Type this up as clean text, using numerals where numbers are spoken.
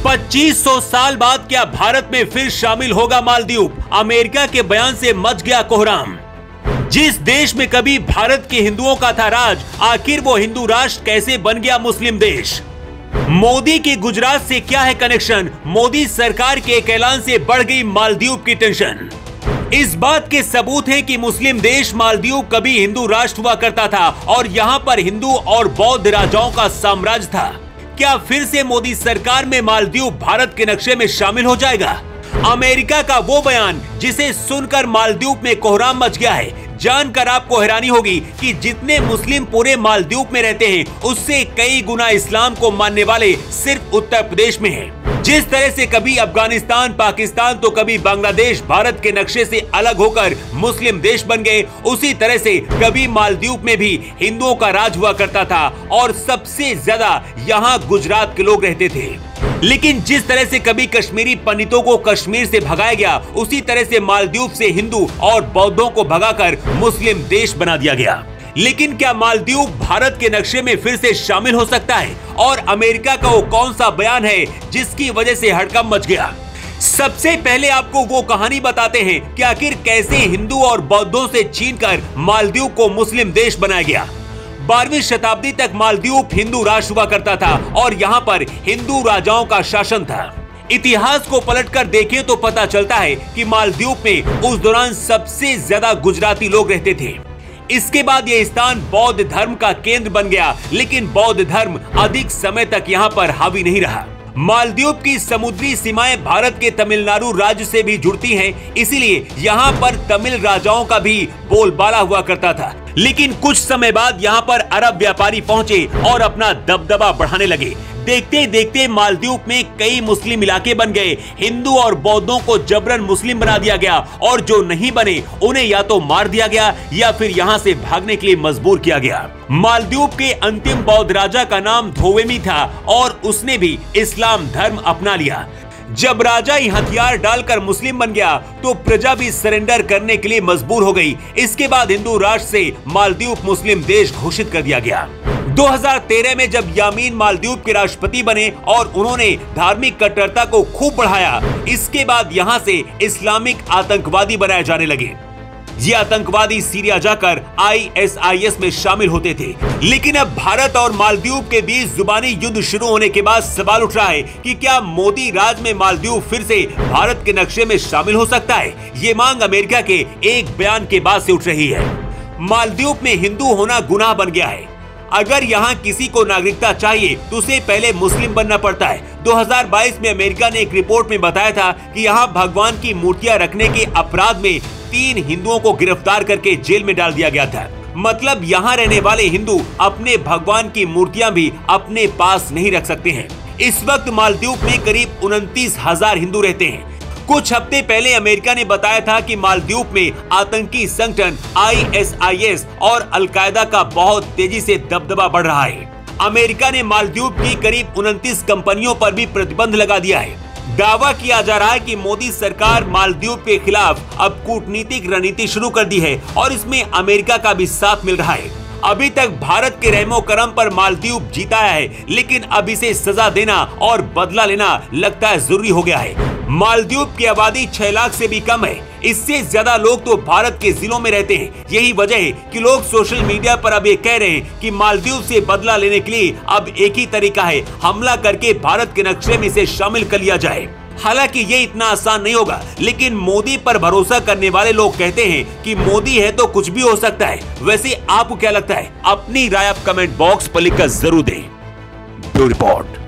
2500 साल बाद क्या भारत में फिर शामिल होगा मालदीव? अमेरिका के बयान से मच गया कोहराम। जिस देश में कभी भारत के हिंदुओं का था राज, आखिर वो हिंदू राष्ट्र कैसे बन गया मुस्लिम देश? मोदी की गुजरात से क्या है कनेक्शन? मोदी सरकार के एक ऐलान से बढ़ गई मालदीव की टेंशन। इस बात के सबूत हैं कि मुस्लिम देश मालदीव कभी हिंदू राष्ट्र हुआ करता था और यहाँ पर हिंदू और बौद्ध राजाओं का साम्राज्य था। क्या फिर से मोदी सरकार में मालदीव भारत के नक्शे में शामिल हो जाएगा? अमेरिका का वो बयान जिसे सुनकर मालदीव में कोहराम मच गया है। जानकर आपको हैरानी होगी कि जितने मुस्लिम पूरे मालदीव में रहते हैं, उससे कई गुना इस्लाम को मानने वाले सिर्फ उत्तर प्रदेश में हैं। जिस तरह से कभी अफगानिस्तान, पाकिस्तान तो कभी बांग्लादेश भारत के नक्शे से अलग होकर मुस्लिम देश बन गए, उसी तरह से कभी मालदीव में भी हिंदुओं का राज हुआ करता था और सबसे ज्यादा यहाँ गुजरात के लोग रहते थे। लेकिन जिस तरह से कभी कश्मीरी पंडितों को कश्मीर से भगाया गया, उसी तरह से मालदीव से हिंदू और बौद्धों को भगाकर मुस्लिम देश बना दिया गया। लेकिन क्या मालदीव भारत के नक्शे में फिर से शामिल हो सकता है? और अमेरिका का वो कौन सा बयान है जिसकी वजह से हड़कंप मच गया? सबसे पहले आपको वो कहानी बताते हैं कि आखिर कैसे हिंदू और बौद्धों से छीनकर मालदीव को मुस्लिम देश बनाया गया। 12वीं शताब्दी तक मालदीव हिंदू राष्ट्र हुआ करता था और यहाँ पर हिंदू राजाओं का शासन था। इतिहास को पलटकर देखें तो पता चलता है कि मालदीव में उस दौरान सबसे ज्यादा गुजराती लोग रहते थे। इसके बाद यह स्थान बौद्ध धर्म का केंद्र बन गया, लेकिन बौद्ध धर्म अधिक समय तक यहाँ पर हावी नहीं रहा। मालदीव की समुद्री सीमाएं भारत के तमिलनाडु राज्य से भी जुड़ती हैं, इसीलिए यहाँ पर तमिल राजाओं का भी बोलबाला हुआ करता था। लेकिन कुछ समय बाद यहाँ पर अरब व्यापारी पहुंचे और अपना दबदबा बढ़ाने लगे। देखते देखते मालदीव में कई मुस्लिम इलाके बन गए। हिंदू और बौद्धों को जबरन मुस्लिम बना दिया गया और जो नहीं बने उन्हें या तो मार दिया गया या फिर यहाँ से भागने के लिए मजबूर किया गया। मालदीव के अंतिम बौद्ध राजा का नाम धोवेमी था और उसने भी इस्लाम धर्म अपना लिया। जब राजा ही हथियार डालकर मुस्लिम बन गया तो प्रजा भी सरेंडर करने के लिए मजबूर हो गई। इसके बाद हिंदू राष्ट्र से मालदीव मुस्लिम देश घोषित कर दिया गया। 2013 में जब यामीन मालदीव के राष्ट्रपति बने और उन्होंने धार्मिक कट्टरता को खूब बढ़ाया, इसके बाद यहाँ से इस्लामिक आतंकवादी बनाए जाने लगे। ये आतंकवादी सीरिया जाकर ISIS में शामिल होते थे। लेकिन अब भारत और मालदीव के बीच जुबानी युद्ध शुरू होने के बाद सवाल उठ रहा है कि क्या मोदी राज में मालदीव फिर से भारत के नक्शे में शामिल हो सकता है? ये मांग अमेरिका के एक बयान के बाद से उठ रही है। मालदीव में हिंदू होना गुनाह बन गया है। अगर यहाँ किसी को नागरिकता चाहिए तो उसे पहले मुस्लिम बनना पड़ता है। 2022 में अमेरिका ने एक रिपोर्ट में बताया था कि यहाँ भगवान की मूर्तियां रखने के अपराध में 3 हिंदुओं को गिरफ्तार करके जेल में डाल दिया गया था। मतलब यहाँ रहने वाले हिंदू अपने भगवान की मूर्तियां भी अपने पास नहीं रख सकते हैं। इस वक्त मालदीव में करीब 29,000 हिंदू रहते हैं। कुछ हफ्ते पहले अमेरिका ने बताया था कि मालदीव में आतंकी संगठन ISIS और अलकायदा का बहुत तेजी से दबदबा बढ़ रहा है। अमेरिका ने मालदीव की करीब 29 कंपनियों पर भी प्रतिबंध लगा दिया है। दावा किया जा रहा है कि मोदी सरकार मालदीव के खिलाफ अब कूटनीतिक रणनीति शुरू कर दी है और इसमें अमेरिका का भी साथ मिल रहा है। अभी तक भारत के रहमो करम पर मालदीव जीता है, लेकिन अब इसे सजा देना और बदला लेना लगता है जरूरी हो गया है। मालदीव की आबादी 6 लाख से भी कम है। इससे ज्यादा लोग तो भारत के जिलों में रहते हैं। यही वजह है कि लोग सोशल मीडिया पर अब ये कह रहे हैं कि मालदीव से बदला लेने के लिए अब एक ही तरीका है, हमला करके भारत के नक्शे में इसे शामिल कर लिया जाए। हालांकि ये इतना आसान नहीं होगा, लेकिन मोदी पर भरोसा करने वाले लोग कहते हैं कि मोदी है तो कुछ भी हो सकता है। वैसे आपको क्या लगता है? अपनी राय आप कमेंट बॉक्स पर लिखकर जरूर दें। Bureau report.